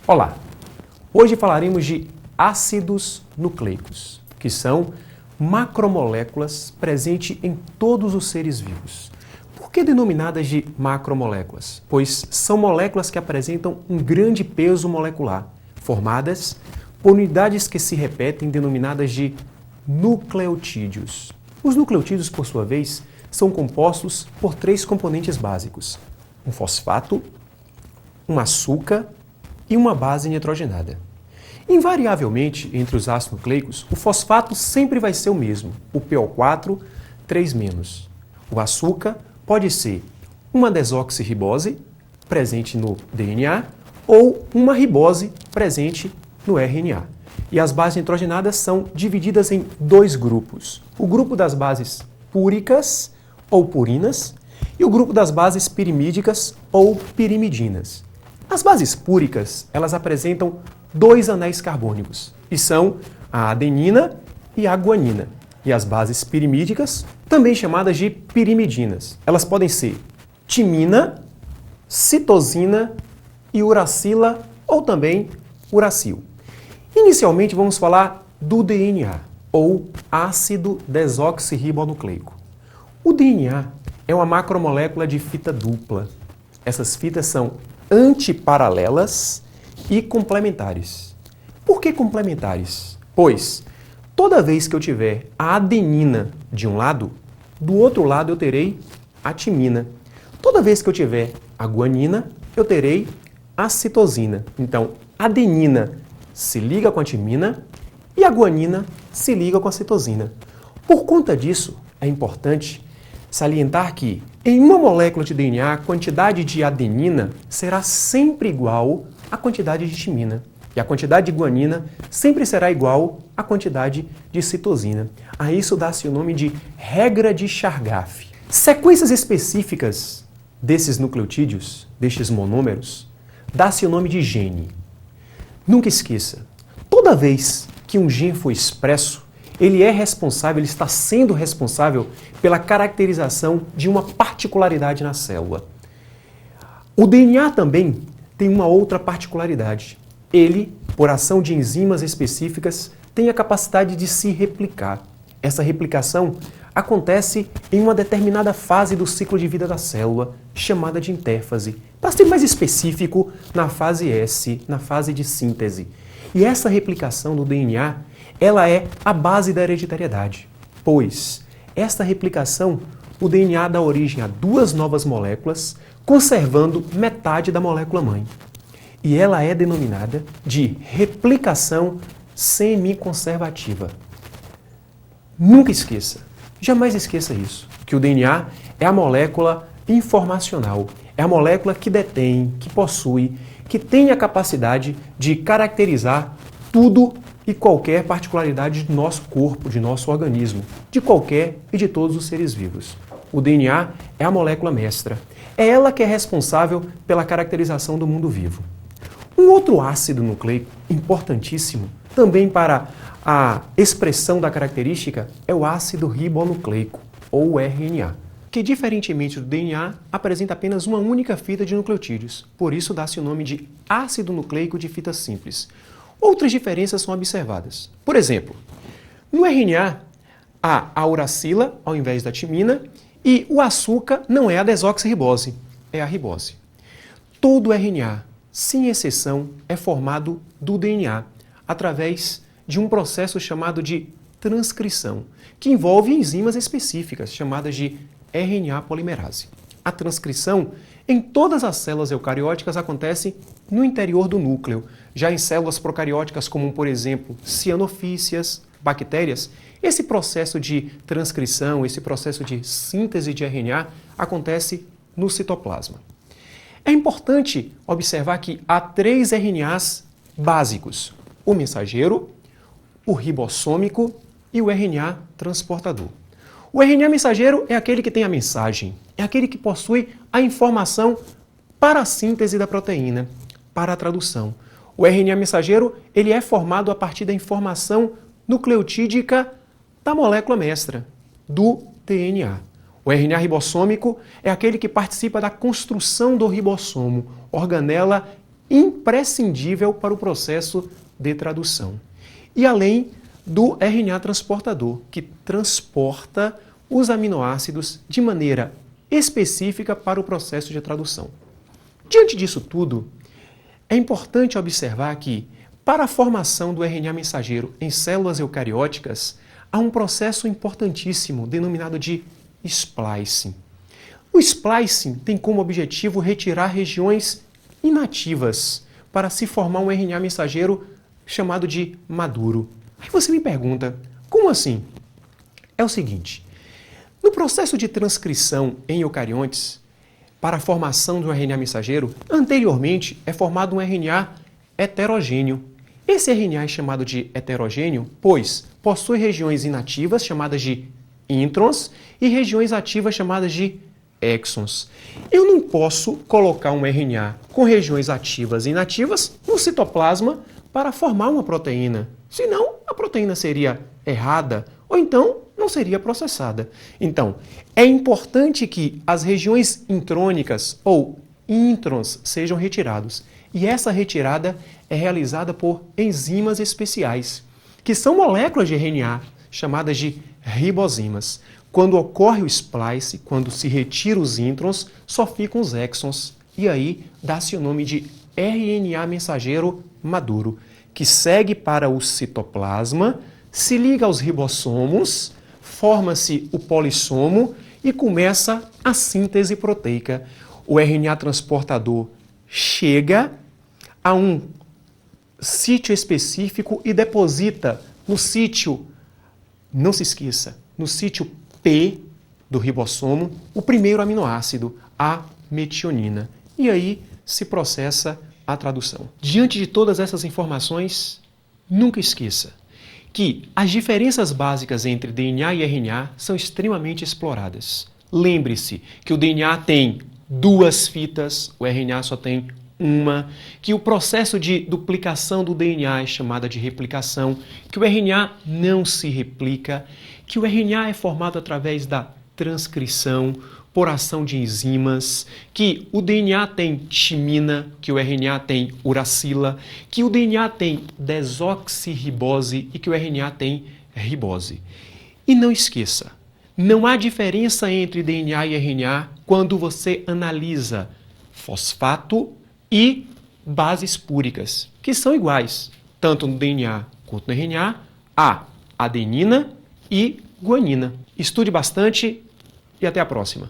Olá! Hoje falaremos de ácidos nucleicos, que são macromoléculas presentes em todos os seres vivos. Por que denominadas de macromoléculas? Pois são moléculas que apresentam um grande peso molecular, formadas por unidades que se repetem denominadas de nucleotídeos. Os nucleotídeos, por sua vez, são compostos por três componentes básicos: um fosfato, um açúcar e uma base nitrogenada. Invariavelmente, entre os ácidos nucleicos, o fosfato sempre vai ser o mesmo, o PO4 3-. O açúcar pode ser uma desoxirribose, presente no DNA, ou uma ribose, presente no RNA. E as bases nitrogenadas são divididas em dois grupos: o grupo das bases púricas, ou purinas, e o grupo das bases pirimídicas, ou pirimidinas. As bases púricas, elas apresentam dois anéis carbônicos, e são a adenina e a guanina. E as bases pirimídicas, também chamadas de pirimidinas. Elas podem ser timina, citosina e uracila, ou também uracil. Inicialmente, vamos falar do DNA, ou ácido desoxirribonucleico. O DNA é uma macromolécula de fita dupla. Essas fitas são antiparalelas e complementares. Por que complementares? Pois toda vez que eu tiver a adenina de um lado, do outro lado eu terei a timina. Toda vez que eu tiver a guanina, eu terei a citosina. Então, a adenina se liga com a timina e a guanina se liga com a citosina. Por conta disso, é importante salientar que em uma molécula de DNA, a quantidade de adenina será sempre igual à quantidade de timina. E a quantidade de guanina sempre será igual à quantidade de citosina. A isso dá-se o nome de regra de Chargaff. Sequências específicas desses nucleotídeos, destes monômeros, dá-se o nome de gene. Nunca esqueça, toda vez que um gene for expresso, ele está sendo responsável pela caracterização de uma particularidade na célula. O DNA também tem uma outra particularidade. Ele, por ação de enzimas específicas, tem a capacidade de se replicar. Essa replicação acontece em uma determinada fase do ciclo de vida da célula, chamada de intérfase. Para ser mais específico, na fase S, na fase de síntese. E essa replicação do DNA, ela é a base da hereditariedade, pois esta replicação, o DNA dá origem a duas novas moléculas, conservando metade da molécula mãe. E ela é denominada de replicação semiconservativa. Nunca esqueça, jamais esqueça isso, que o DNA é a molécula informacional, é a molécula que detém, que possui, que tem a capacidade de caracterizar tudo e qualquer particularidade do nosso corpo, de nosso organismo, de qualquer e de todos os seres vivos. O DNA é a molécula mestra. É ela que é responsável pela caracterização do mundo vivo. Um outro ácido nucleico importantíssimo, também para a expressão da característica, é o ácido ribonucleico, ou RNA, que, diferentemente do DNA, apresenta apenas uma única fita de nucleotídeos. Por isso dá-se o nome de ácido nucleico de fita simples. Outras diferenças são observadas. Por exemplo, no RNA há a uracila ao invés da timina e o açúcar não é a desoxirribose, é a ribose. Todo RNA, sem exceção, é formado do DNA através de um processo chamado de transcrição, que envolve enzimas específicas chamadas de RNA polimerase. A transcrição em todas as células eucarióticas acontece no interior do núcleo. Já em células procarióticas, como por exemplo cianofícias, bactérias, esse processo de transcrição, esse processo de síntese de RNA acontece no citoplasma. É importante observar que há 3 RNAs básicos: o mensageiro, o ribossômico e o RNA transportador. O RNA mensageiro é aquele que tem a mensagem, é aquele que possui a informação para a síntese da proteína, para a tradução. O RNA mensageiro ele é formado a partir da informação nucleotídica da molécula mestra, do DNA. O RNA ribossômico é aquele que participa da construção do ribossomo, organela imprescindível para o processo de tradução. E além do RNA transportador, que transporta os aminoácidos de maneira específica para o processo de tradução. Diante disso tudo, é importante observar que, para a formação do RNA mensageiro em células eucarióticas, há um processo importantíssimo denominado de splicing. O splicing tem como objetivo retirar regiões inativas para se formar um RNA mensageiro chamado de maduro. Aí você me pergunta, como assim? É o seguinte, no processo de transcrição em eucariontes, para a formação de um RNA mensageiro, anteriormente é formado um RNA heterogêneo. Esse RNA é chamado de heterogêneo, pois possui regiões inativas chamadas de introns e regiões ativas chamadas de exons. Eu não posso colocar um RNA com regiões ativas e inativas no citoplasma para formar uma proteína. Senão, a proteína seria errada ou então não seria processada. Então, é importante que as regiões intrônicas ou introns sejam retirados. E essa retirada é realizada por enzimas especiais, que são moléculas de RNA, chamadas de ribozimas. Quando ocorre o splice, quando se retira os introns, só ficam os exons. E aí dá-se o nome de RNA mensageiro maduro, que segue para o citoplasma, se liga aos ribossomos, forma-se o polissomo e começa a síntese proteica. O RNA transportador chega a um sítio específico e deposita no sítio, não se esqueça, no sítio P do ribossomo, o primeiro aminoácido, a metionina. E aí se processa a tradução. Diante de todas essas informações, nunca esqueça que as diferenças básicas entre DNA e RNA são extremamente exploradas. Lembre-se que o DNA tem 2 fitas, o RNA só tem uma, que o processo de duplicação do DNA é chamada de replicação, que o RNA não se replica, que o RNA é formado através da transcrição, por ação de enzimas, que o DNA tem timina, que o RNA tem uracila, que o DNA tem desoxirribose e que o RNA tem ribose. E não esqueça, não há diferença entre DNA e RNA quando você analisa fosfato e bases púricas, que são iguais, tanto no DNA quanto no RNA, a adenina e guanina. Estude bastante e até a próxima.